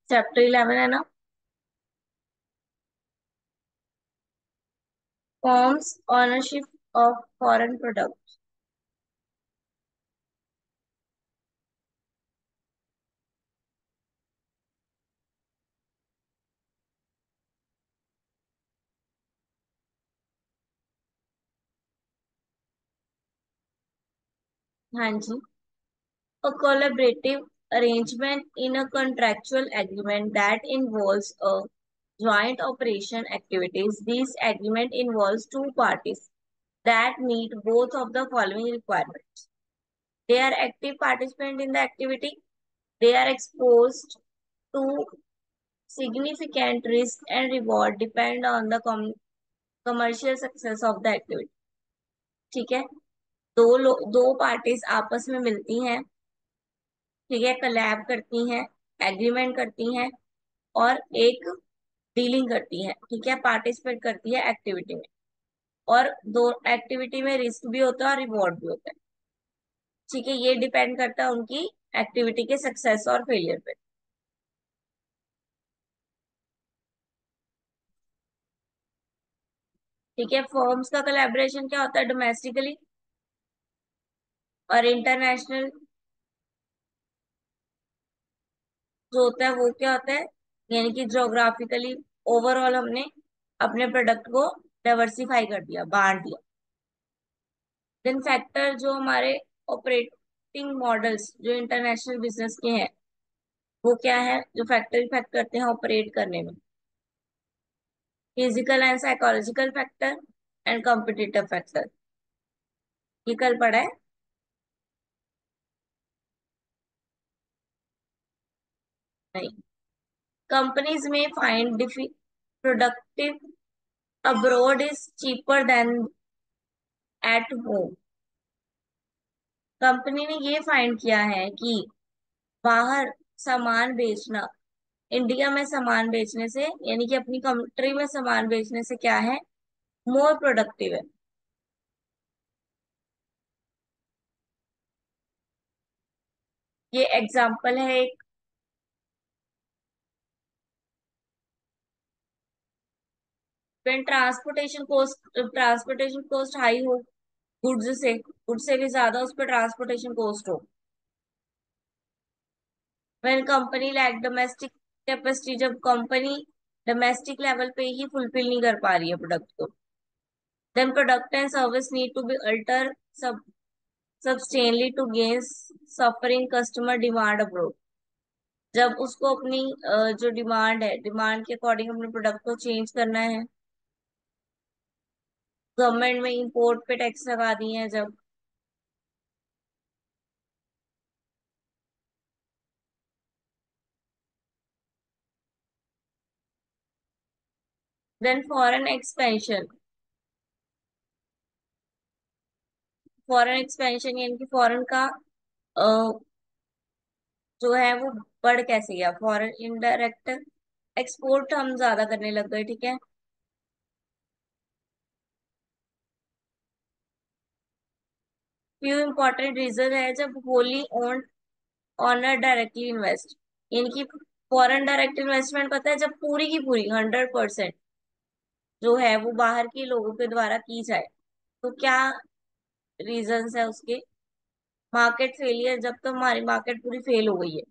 Chapter 11 है ना। Forms ownership of foreign product. हाँ जी। A collaborative arrangement in a contractual agreement that involves a joint operation activities. This agreement involves two parties that meet both of the following requirements. They are active participants in the activity. They are exposed to significant risk and reward depend on the commercial success of the activity. ठीक है। दो parties आपस में मिलती हैं। ठीक है, collab करती हैं, एग्रीमेंट करती हैं और एक डीलिंग करती हैं। ठीक है, पार्टिसिपेट करती है एक्टिविटी में। और दो एक्टिविटी में रिस्क भी होता है और रिवॉर्ड भी होता है। ठीक है, ये डिपेंड करता है उनकी एक्टिविटी के सक्सेस और फेलियर पे। ठीक है, फर्म्स का कोलैबोरेशन क्या होता है डोमेस्टिकली और इंटरनेशनल जो होता है वो क्या होता है, यानी कि ज्योग्राफिकली ओवरऑल हमने अपने प्रोडक्ट को डाइवर्सिफाई कर दिया, बांट दिया। देन फैक्टर जो हमारे ऑपरेटिंग मॉडल्स जो इंटरनेशनल बिजनेस के हैं वो क्या है, जो फैक्टर इफेक्ट करते हैं ऑपरेट करने में। Physical and psychological factor and competitive factor. ये कल पढ़ा है। नहीं। कंपनीज में find productive abroad is cheaper than at home. Company ने ये फाइंड किया है कि बाहर सामान बेचना इंडिया में सामान बेचने से, यानी कि अपनी कंट्री में सामान बेचने से क्या है, मोर प्रोडक्टिव है। ये एग्जाम्पल है एक। व्हेन ट्रांसपोर्टेशन कॉस्ट हाई हो, गुड्स से भी ज्यादा उस पर ट्रांसपोर्टेशन कॉस्ट हो। When company lack domestic capacity, जब कंपनी डोमेस्टिक लेवल पे ही फुलफिल नहीं कर पा रही है प्रोडक्ट को। Then product and service need to be alter substantially to gain suffering customer demand abroad. जब उसको अपनी जो डिमांड है, डिमांड के अकॉर्डिंग अपने प्रोडक्ट को चेंज करना है। गवर्नमेंट में इंपोर्ट पे टैक्स लगा दिए हैं जब। देन फॉरेन एक्सपेंशन यानी कि फॉरेन का अ, जो है वो बढ़ कैसे गया, फॉरेन इनडायरेक्ट एक्सपोर्ट हम ज्यादा करने लग गए। ठीक है। फ्यू इंपॉर्टेंट रीजन है जब wholly owned owner directly invest, यानी कि फॉरेन डायरेक्ट इन्वेस्टमेंट पता है जब पूरी की पूरी 100% जो है वो बाहर के लोगों के द्वारा की जाए। तो क्या रीजंस है उसके। मार्केट फेलियर, जब तो हमारी मार्केट पूरी फेल हो गई है,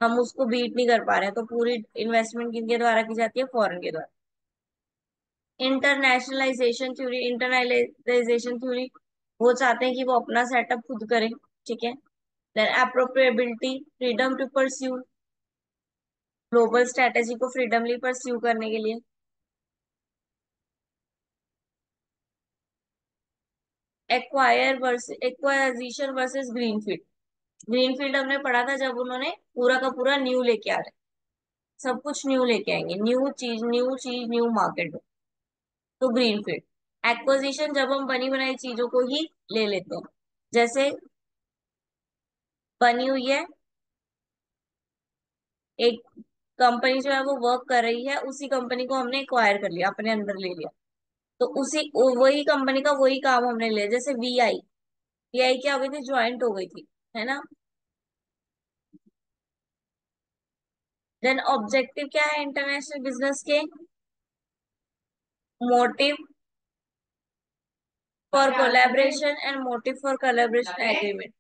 हम उसको बीट नहीं कर पा रहे हैं, तो पूरी इन्वेस्टमेंट किनके द्वारा की जाती है, फॉरेन के द्वारा। इंटरनाशनलाइजेशन थ्योरी, वो चाहते हैं कि वो अपना सेटअप खुद करें। ठीक है। Then appropriability, freedom to pursue global strategy को फ्रीडमली परस्यू करने के लिए। Acquisition versus greenfield. ग्रीनफील्ड हमने पढ़ा था जब उन्होंने पूरा का पूरा न्यू लेके आ रहे, सब कुछ न्यू लेके आएंगे, न्यू चीज न्यू मार्केट। तो ग्रीनफील्ड एक्विजिशन, जब हम बनी बनाई चीजों को ही ले लेते हैं। जैसे बनी हुई है एक कंपनी जो है वो वर्क कर रही है, उसी कंपनी को हमने एक्वायर कर लिया, अपने अंदर ले लिया। तो वही कंपनी का वही काम हमने लिया। जैसे वीआई क्या हो गई थी, ज्वाइंट हो गई थी, है ना। देन ऑब्जेक्टिव क्या है इंटरनेशनल बिजनेस के? Motive for collaboration and motive for collaboration agreement.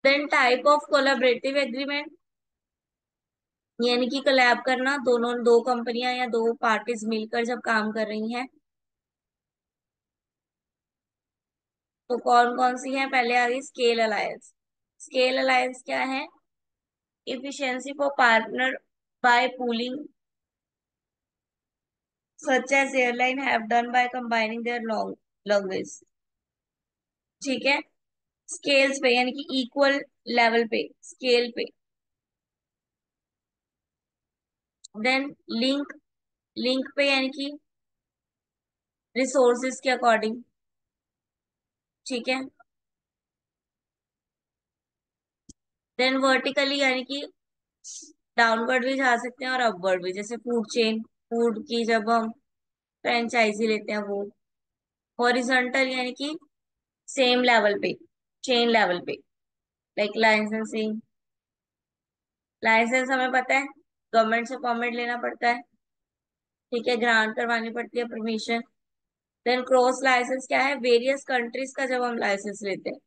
Then type of collaborative agreement, यानी कि कोलैब करना, दोनों दो कंपनियां या दो पार्टीज मिलकर जब काम कर रही हैं। तो कौन कौन सी है? पहले आ गई स्केल अलायंस। स्केल अलायंस क्या है? efficiency for partner by pooling, such as airline have done by combining their long luggage। ठीक है, स्केल्स पे यानी कि इक्वल लेवल पे, स्केल पे। देन लिंक, लिंक पे यानी कि रिसोर्सेज के अकॉर्डिंग। ठीक है। देन वर्टिकली यानी कि डाउनवर्ड भी जा सकते हैं और अपवर्ड भी, जैसे फूड चेन, फूड की जब हम फ्रेंचाइजी लेते हैं वो। हॉरिजॉन्टल यानी कि सेम लेवल पे, चेन लेवल पे, लाइक लाइसेंसिंग। लाइसेंस हमें पता है गवर्नमेंट से परमिट लेना पड़ता है। ठीक है, ग्रांट करवानी पड़ती है परमिशन। देन क्रॉस लाइसेंस क्या है? वेरियस कंट्रीज का जब हम लाइसेंस लेते हैं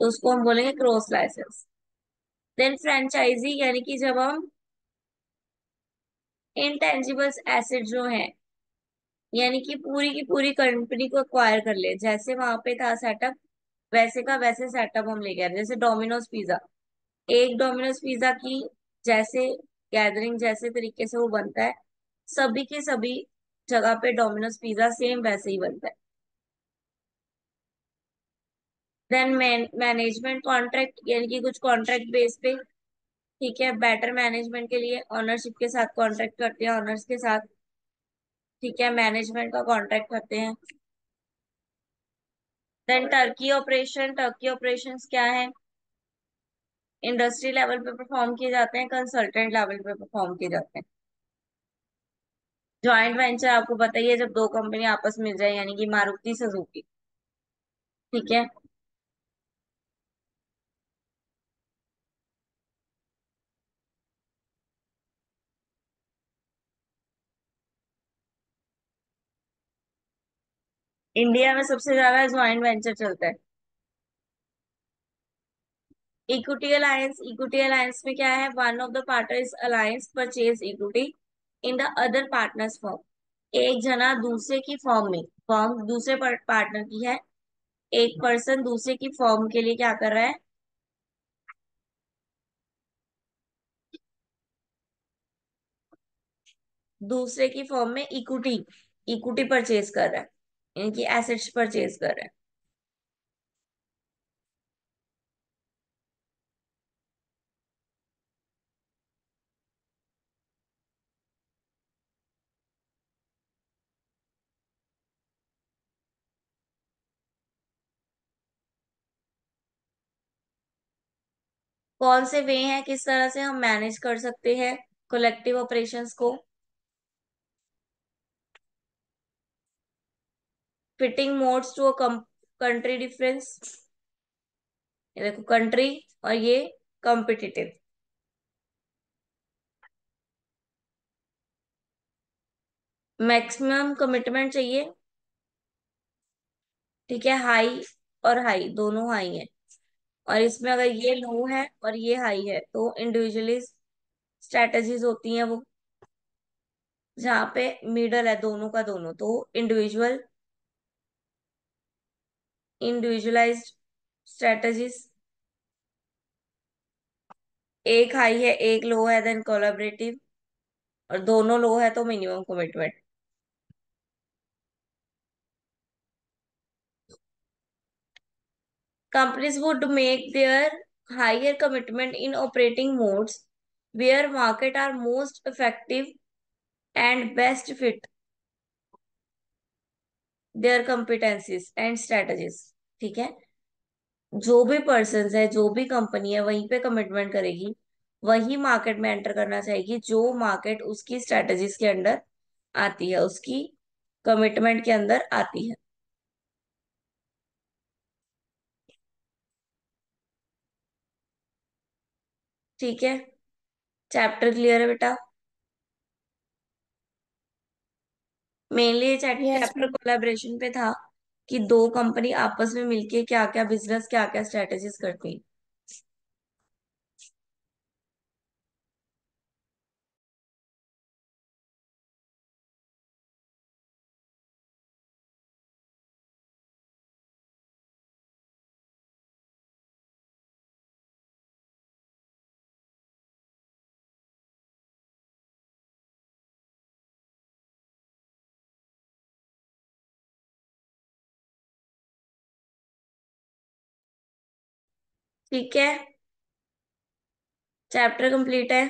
तो उसको हम बोलेंगे क्रॉस लाइसेंस। देन फ्रेंचाइजी यानी कि जब हम इनटेंजिबल्स एसेट जो है, यानी कि पूरी की पूरी कंपनी को एक्वायर कर ले, जैसे वहां पे था सेटअप वैसे का वैसे सेटअप हम ले गए। जैसे डोमिनोज पिज्जा, एक डोमिनोज पिज्जा की जैसे गैदरिंग जैसे तरीके से वो बनता है, सभी के सभी जगह पे डोमिनोज पिज्जा सेम वैसे ही बनता है। देन मैनेजमेंट कॉन्ट्रैक्ट, यानी कि कुछ कॉन्ट्रैक्ट बेस पे। ठीक है, बेटर मैनेजमेंट के लिए ऑनरशिप के साथ कॉन्ट्रैक्ट करते हैं, ऑनर्स के साथ। ठीक है, मैनेजमेंट का कॉन्ट्रैक्ट करते हैं। Then turnkey operation, turnkey operations क्या है? इंडस्ट्री लेवल पे परफॉर्म किए जाते हैं, कंसल्टेंट लेवल पे परफॉर्म किए जाते हैं। जॉइंट वेंचर आपको पता ही है, जब दो कंपनी आपस में मिल जाए, यानी कि मारुति सुजुकी। ठीक है। इंडिया में सबसे ज्यादा ज्वाइंट वेंचर चलता है। इक्विटी अलायंस, इक्विटी अलायंस में क्या है? One of the partners alliance purchase equity in the other partners firm. एक जना दूसरे की फर्म में, फर्म दूसरे पार्टनर की है, एक पर्सन दूसरे की फर्म के लिए क्या कर रहा है? दूसरे की फर्म में इक्विटी, इक्विटी परचेज कर रहा है, यानी कि एसेट्स परचेज कर रहा है। कौन से वे हैं, किस तरह से हम मैनेज कर सकते हैं कलेक्टिव ऑपरेशंस को? Fitting modes to a country difference. ये देखो कंट्री, और ये कॉम्पिटिटिव। मैक्सिमम कमिटमेंट चाहिए। ठीक है, हाई और हाई दोनों हाई है, और इसमें अगर ये लो है और ये हाई है तो इंडिविजुअली स्ट्रेटजीज होती हैं वो। जहाँ पे मिडल है दोनों का दोनों, तो इंडिविजुअल, इंडिविजुअलाइज्ड स्ट्रेटजीज। एक हाई है एक लो है, देन कोलैबोरेटिव, और दोनों लो है तो minimum commitment. Companies would make their higher commitment in operating modes where market are most effective and best fit their competencies and strategies। ठीक है। जो भी पर्सन है, जो भी कंपनी है, वहीं पे कमिटमेंट करेगी, वही मार्केट में एंटर करना चाहेगी जो मार्केट उसकी स्ट्रेटजीज के अंडर आती है, उसकी कमिटमेंट के अंदर आती है। ठीक है। चैप्टर क्लियर है बेटा? मेनली ये यस चैप्टर मैम। कोलैबोरेशन पे था कि दो कंपनी आपस में मिलके क्या क्या बिजनेस, क्या क्या स्ट्रेटेजीज करती हैं। ठीक है। चैप्टर कंप्लीट है।